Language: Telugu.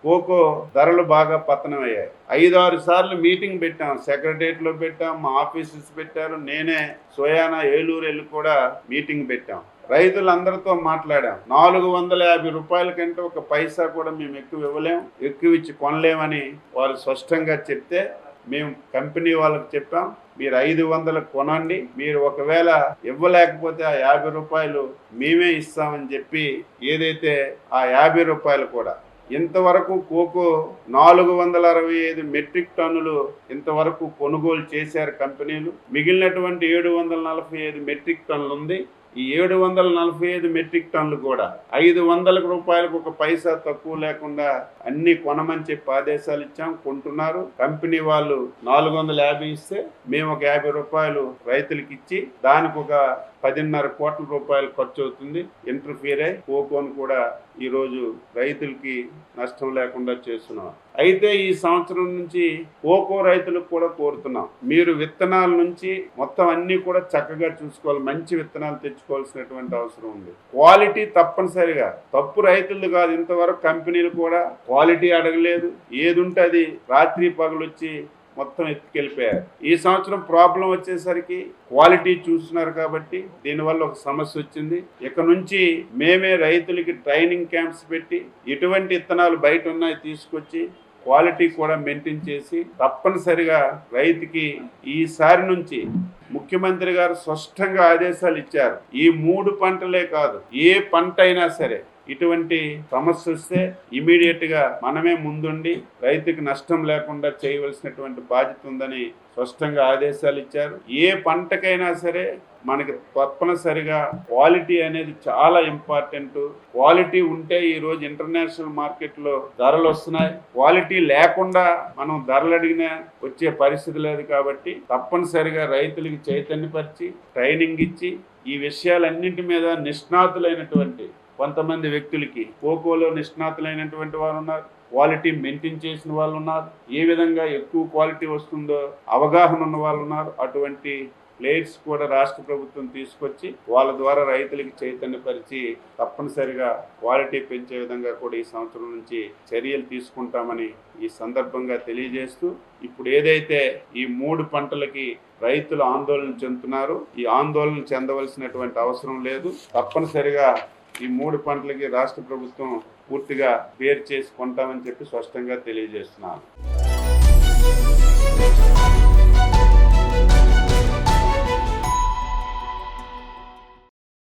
కోకో ధరలు బాగా పతనమయ్యాయి. 5-6 సార్లు మీటింగ్ పెట్టాం, సెక్రటరియట్లో పెట్టాం, మా ఆఫీసెస్ పెట్టారు, నేనే స్వయానా ఏలూరు వెళ్ళి కూడా మీటింగ్ పెట్టాం. రైతులందరితో మాట్లాడాం. 450 రూపాయల కంటే ఒక పైసా కూడా మేము ఎక్కువ ఇవ్వలేం, ఎక్కువ ఇచ్చి కొనలేమని వాళ్ళు స్పష్టంగా చెప్తే మేము కంపెనీ వాళ్ళకి చెప్పాం, మీరు 500 కొనండి, మీరు ఒకవేళ ఇవ్వలేకపోతే ఆ 50 రూపాయలు మేమే ఇస్తామని చెప్పి ఏదైతే ఆ 50 రూపాయలు కూడా ఇంతవరకు కోకో 465 మెట్రిక్ టన్నులు ఇంతవరకు కొనుగోలు చేశారు కంపెనీలు. మిగిలినటువంటి 745 మెట్రిక్ టన్నులు ఉంది. ఈ 745 మెట్రిక్ టన్నులు కూడా 500 రూపాయలకు ఒక పైసా తక్కువ లేకుండా అన్ని కొనమని చెప్పి ఆదేశాలు ఇచ్చాం. కొంటున్నారు. కంపెనీ వాళ్ళు 450 ఇస్తే మేము ఒక 50 రూపాయలు రైతులకు ఇచ్చి దానికి ఒక 10.5 కోట్ల రూపాయలు ఖర్చు అవుతుంది. ఇంటర్ఫియర్ అయి కోకోను కూడా ఈరోజు రైతులకి నష్టం లేకుండా చేస్తున్నాం. అయితే ఈ సంవత్సరం నుంచి కోకో రైతులకు కూడా కోరుతున్నాం, మీరు విత్తనాల నుంచి మొత్తం అన్ని కూడా చక్కగా చూసుకోవాలి, మంచి విత్తనాలు తెచ్చుకోవాల్సినటువంటి అవసరం ఉంది. క్వాలిటీ తప్పనిసరిగా, తప్పు రైతులు కాదు, ఇంతవరకు కంపెనీలు కూడా క్వాలిటీ అడగలేదు. ఏది ఉంటే అది రాత్రి పగలొచ్చి మొత్తం ఎత్తుకెళ్ళిపోయారు. ఈ సంవత్సరం ప్రాబ్లం వచ్చేసరికి క్వాలిటీ చూస్తున్నారు కాబట్టి దీనివల్ల ఒక సమస్య వచ్చింది. ఇక నుంచి మేమే రైతులకి ట్రైనింగ్ క్యాంప్స్ పెట్టి ఎటువంటి విత్తనాలు బయట ఉన్నాయి తీసుకొచ్చి క్వాలిటీ కూడా మెయింటైన్ చేసి తప్పనిసరిగా రైతుకి ఈసారి నుంచి ముఖ్యమంత్రి గారు స్పష్టంగా ఆదేశాలు ఇచ్చారు. ఈ 3 పంటలే కాదు, ఏ పంట అయినా సరే ఇటువంటి సమస్య వస్తే ఇమీడియట్ గా మనమే ముందుండి రైతుకి నష్టం లేకుండా చేయవలసినటువంటి బాధ్యత ఉందని స్పష్టంగా ఆదేశాలు ఇచ్చారు. ఏ పంటకైనా సరే మనకి తప్పనిసరిగా క్వాలిటీ అనేది చాలా ఇంపార్టెంట్. క్వాలిటీ ఉంటే ఈ రోజు ఇంటర్నేషనల్ మార్కెట్లో ధరలు వస్తున్నాయి. క్వాలిటీ లేకుండా మనం ధరలు అడిగినా వచ్చే పరిస్థితి లేదు. కాబట్టి తప్పనిసరిగా రైతులకి చైతన్యపరిచి ట్రైనింగ్ ఇచ్చి ఈ విషయాలన్నింటి మీద నిష్ణాతులైనటువంటి కొంతమంది వ్యక్తులకి, కోకోలో నిష్ణాతులైనటువంటి వారు ఉన్నారు, క్వాలిటీ మెయింటైన్ చేసిన వాళ్ళు ఉన్నారు, ఏ విధంగా ఎక్కువ క్వాలిటీ వస్తుందో అవగాహన ఉన్న వాళ్ళు ఉన్నారు. అటువంటి ప్లేట్స్ కూడా రాష్ట్ర ప్రభుత్వం తీసుకొచ్చి వాళ్ళ ద్వారా రైతులకి చైతన్యపరిచి తప్పనిసరిగా క్వాలిటీ పెంచే విధంగా కూడా ఈ సంవత్సరం నుంచి చర్యలు తీసుకుంటామని ఈ సందర్భంగా తెలియజేస్తూ, ఇప్పుడు ఏదైతే ఈ 3 పంటలకి రైతులు ఆందోళన చెందుతున్నారు, ఈ ఆందోళన చెందవలసినటువంటి అవసరం లేదు. తప్పనిసరిగా ఈ 3 పంటలకి రాష్ట్ర ప్రభుత్వం పూర్తిగా వేరు చేసి కొంటామని చెప్పి స్పష్టంగా తెలియజేస్తున్నాను.